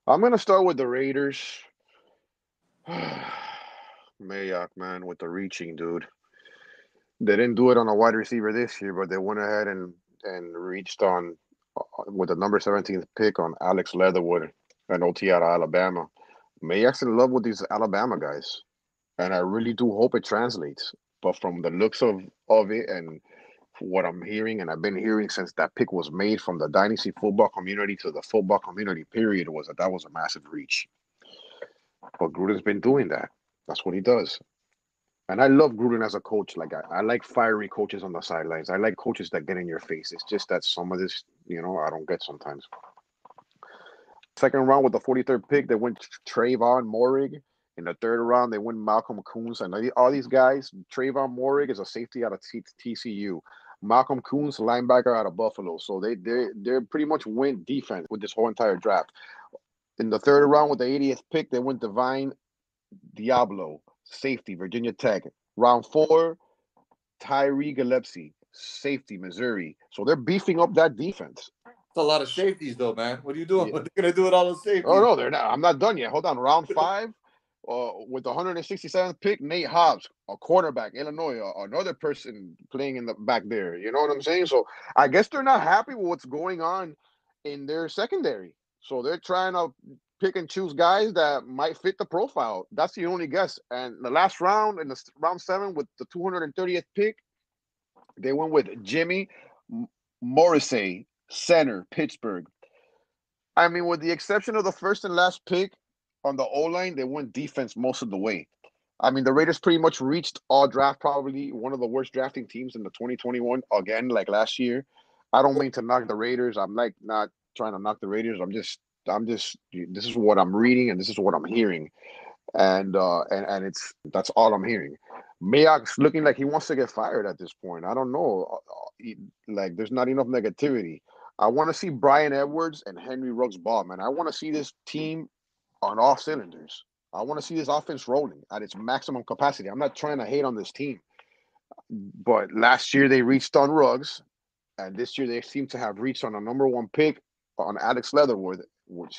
I'm gonna start with the Raiders. Mayock, man, with the reaching, dude. They didn't do it on a wide receiver this year, but they went ahead and reached on with the number 17th pick on Alex Leatherwood, an OT out of Alabama. Mayock's in love with these Alabama guys, and I really do hope it translates. But from the looks of it and what I'm hearing, and I've been hearing since that pick was made from the dynasty football community to the football community, period, was that was a massive reach. But Gruden's been doing that. That's what he does. And I love Gruden as a coach. Like I like fiery coaches on the sidelines. I like coaches that get in your face. It's just that some of this, I don't get sometimes. Second round with the 43rd pick, they went Trayvon Morig. In the third round, they went Malcolm Coons. And all these guys, Trayvon Morig is a safety out of TCU. Malcolm Coons, linebacker out of Buffalo. So they pretty much went defense with this whole entire draft. In the third round with the 80th pick, they went Divine Diablo, safety, Virginia Tech. Round four, Tyree Gillespie, safety, Missouri. So they're beefing up that defense. It's a lot of safeties, though, man. What are you doing? Yeah. What they're gonna do with all those Oh safeties? no, they're not. I'm not done yet. Hold on. Round five, with the 167th pick, Nate Hobbs, a cornerback, Illinois, another person playing in the back there. You know what I'm saying? So I guess they're not happy with what's going on in their secondary. So they're trying to pick and choose guys that might fit the profile. That's the only guess. And the last round, in the round seven, with the 230th pick, they went with Jimmy Morrissey, center, Pittsburgh. I mean, with the exception of the first and last pick on the O line, they went defense most of the way. I mean, the Raiders pretty much reached all draft, probably one of the worst drafting teams in the 2021 again, like last year. I don't mean to knock the Raiders. I'm like not trying to knock the Raiders. I'm just this is what I'm reading and this is what I'm hearing. And it's that's all I'm hearing. Mayock's looking like he wants to get fired at this point. I don't know. Like there's not enough negativity. I want to see Brian Edwards and Henry Ruggs ball, man. I want to see this team on all cylinders. I want to see this offense rolling at its maximum capacity. I'm not trying to hate on this team, but last year they reached on Ruggs, and this year they seem to have reached on a number one pick on Alex Leatherwood, which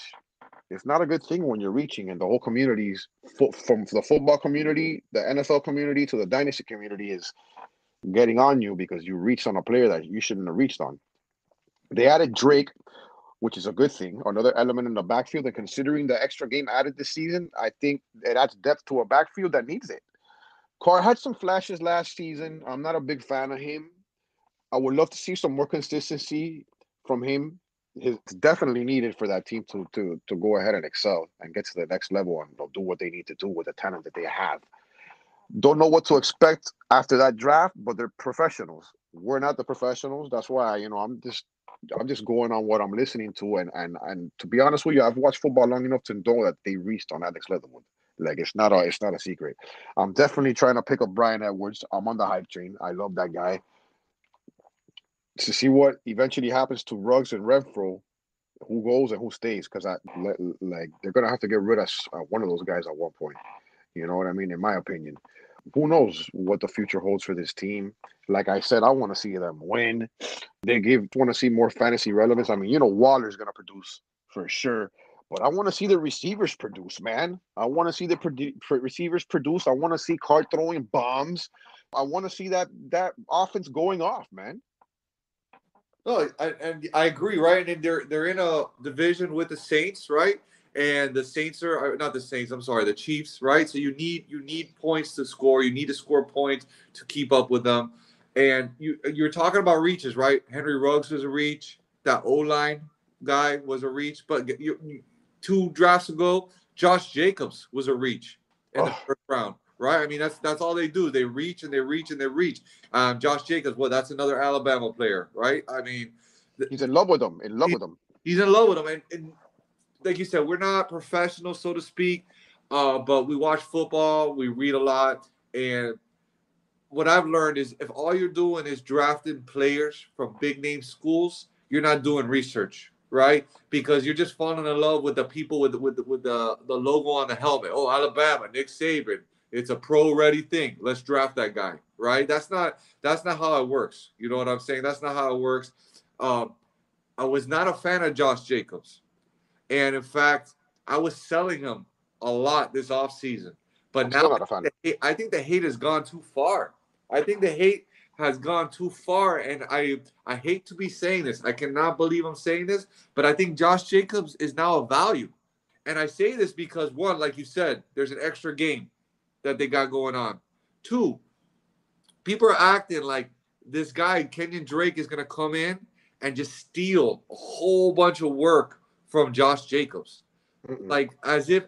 is not a good thing when you're reaching, and the whole communities from the football community, the NFL community, to the dynasty community is getting on you because you reached on a player that you shouldn't have reached on. They added Drake, which is a good thing, another element in the backfield. And considering the extra game added this season, I think it adds depth to a backfield that needs it. Carr had some flashes last season. I'm not a big fan of him. I would love to see some more consistency from him. It's definitely needed for that team to go ahead and excel and get to the next level and do what they need to do with the talent that they have. Don't know what to expect after that draft, but they're professionals. We're not the professionals. That's why I'm just going on what I'm listening to, and to be honest with you, I've watched football long enough to know that they reached on Alex Leatherwood. Like it's not a secret. I'm definitely trying to pick up Brian Edwards. I'm on the hype train. I love that guy. To see what eventually happens to Ruggs and Renfro, who goes and who stays, because like they're gonna have to get rid of one of those guys at one point. You know what I mean? In my opinion, who knows what the future holds for this team? Like I said, I want to see them win. They want to see more fantasy relevance. I mean, Waller's gonna produce for sure, but I want to see the receivers produce, man. I want to see the receivers produce. I want to see Carr throwing bombs. I want to see that offense going off, man. No, and I agree, right? And they're in a division with the Saints, right? And the Saints are not the Saints. I'm sorry, the Chiefs, right? So you need points to score. You need to score points to keep up with them. And you're talking about reaches, right? Henry Ruggs was a reach. That O line guy was a reach. But two drafts ago, Josh Jacobs was a reach in the Oh, first round, right? I mean, that's all they do. They reach and they reach and they reach. Josh Jacobs, well, that's another Alabama player, right? I mean, he's in love with them. In love he, with them. he's in love with him, and like you said, we're not professionals, so to speak, but we watch football, we read a lot, and what I've learned is if all you're doing is drafting players from big name schools, you're not doing research, right? Because you're just falling in love with the people with the logo on the helmet. Oh, Alabama, Nick Saban. It's a pro ready thing. Let's draft that guy, right? That's not how it works. You know what I'm saying? That's not how it works. Um, I was not a fan of Josh Jacobs. And in fact, I was selling him a lot this offseason. But I'm now still not a fan. I think the hate has gone too far. I think the hate has gone too far, and I hate to be saying this. I cannot believe I'm saying this, but I think Josh Jacobs is now a value. And I say this because one, like you said, there's an extra game that they got going on. Two, people are acting like this guy Kenyon Drake is going to come in and just steal a whole bunch of work from Josh Jacobs, Mm-mm. like as if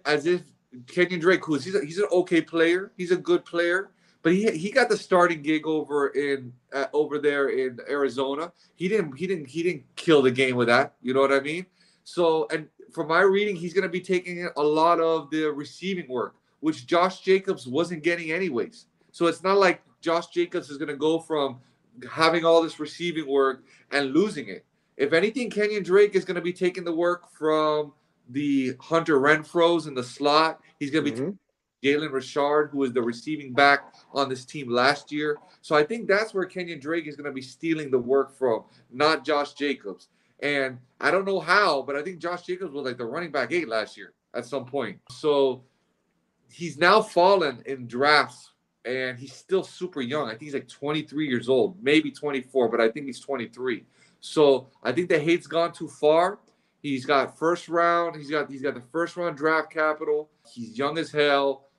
Kenyon Drake, who's he's an okay player, he's a good player, but he got the starting gig over there in Arizona. He didn't kill the game with that. You know what I mean? So, and from my reading, he's going to be taking a lot of the receiving work, which Josh Jacobs wasn't getting anyways. So it's not like Josh Jacobs is going to go from having all this receiving work and losing it. If anything, Kenyon Drake is going to be taking the work from the Hunter Renfrows in the slot. He's going to be Mm-hmm. Jalen Richard, who was the receiving back on this team last year. So I think that's where Kenyon Drake is going to be stealing the work from, not Josh Jacobs. And I don't know how, but I think Josh Jacobs was like the running back 8 last year at some point. So he's now fallen in drafts, and he's still super young. I think he's like 23 years old, maybe 24, but I think he's 23. So I think the hate's gone too far. He's got first round. He's got the first round draft capital. He's young as hell.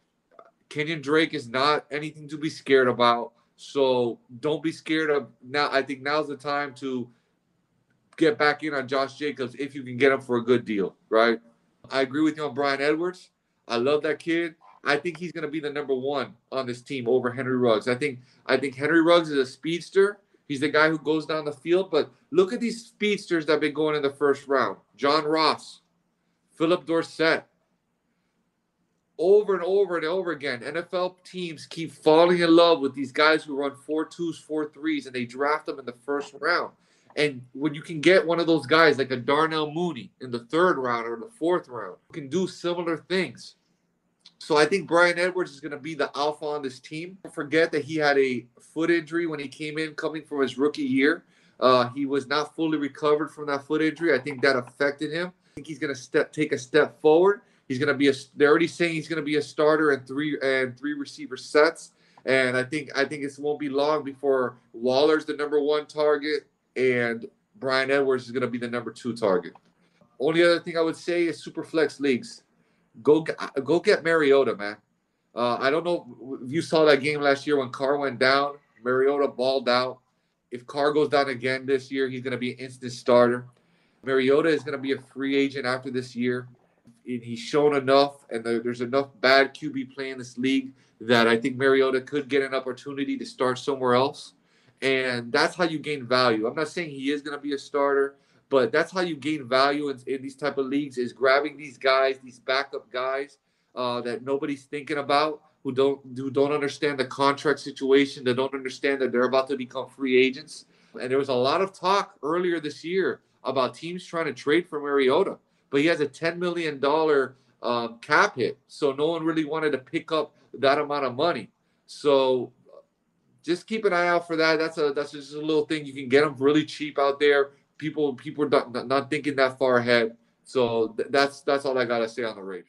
Kenyon Drake is not anything to be scared about. So don't be scared of now. I think now's the time to get back in on Josh Jacobs if you can get him for a good deal, right? I agree with you on Bryan Edwards. I love that kid. I think he's going to be the number one on this team over Henry Ruggs. I think Henry Ruggs is a speedster. He's the guy who goes down the field. But look at these speedsters that have been going in the first round. John Ross, Philip Dorsett, over and over and over again. NFL teams keep falling in love with these guys who run 4.2s, 4.3s, and they draft them in the first round. And when you can get one of those guys like a Darnell Mooney in the third round or the fourth round, you can do similar things. So I think Bryan Edwards is going to be the alpha on this team. Don't forget that he had a foot injury when he came in, coming from his rookie year. He was not fully recovered from that foot injury. I think that affected him. I think he's going to take a step forward. He's going to be they're already saying he's going to be a starter in three receiver sets. And I think it won't be long before Waller's the number one target and Bryan Edwards is going to be the number 2 target. Only other thing I would say is super flex leagues. Go get Mariota, man. I don't know if you saw that game last year when Carr went down. Mariota balled out. If Carr goes down again this year, he's going to be an instant starter. Mariota is going to be a free agent after this year. He's shown enough, and there's enough bad QB play in this league that I think Mariota could get an opportunity to start somewhere else. And that's how you gain value. I'm not saying he is going to be a starter, but that's how you gain value in these type of leagues is grabbing these guys, these backup guys that nobody's thinking about, who don't understand the contract situation, that don't understand that they're about to become free agents. And there was a lot of talk earlier this year about teams trying to trade for Mariota, but he has a $10 million cap hit, so no one really wanted to pick up that amount of money. So just keep an eye out for that. That's just a little thing. You can get them really cheap out there. People are not thinking that far ahead. So that's all I gotta say on the Raiders.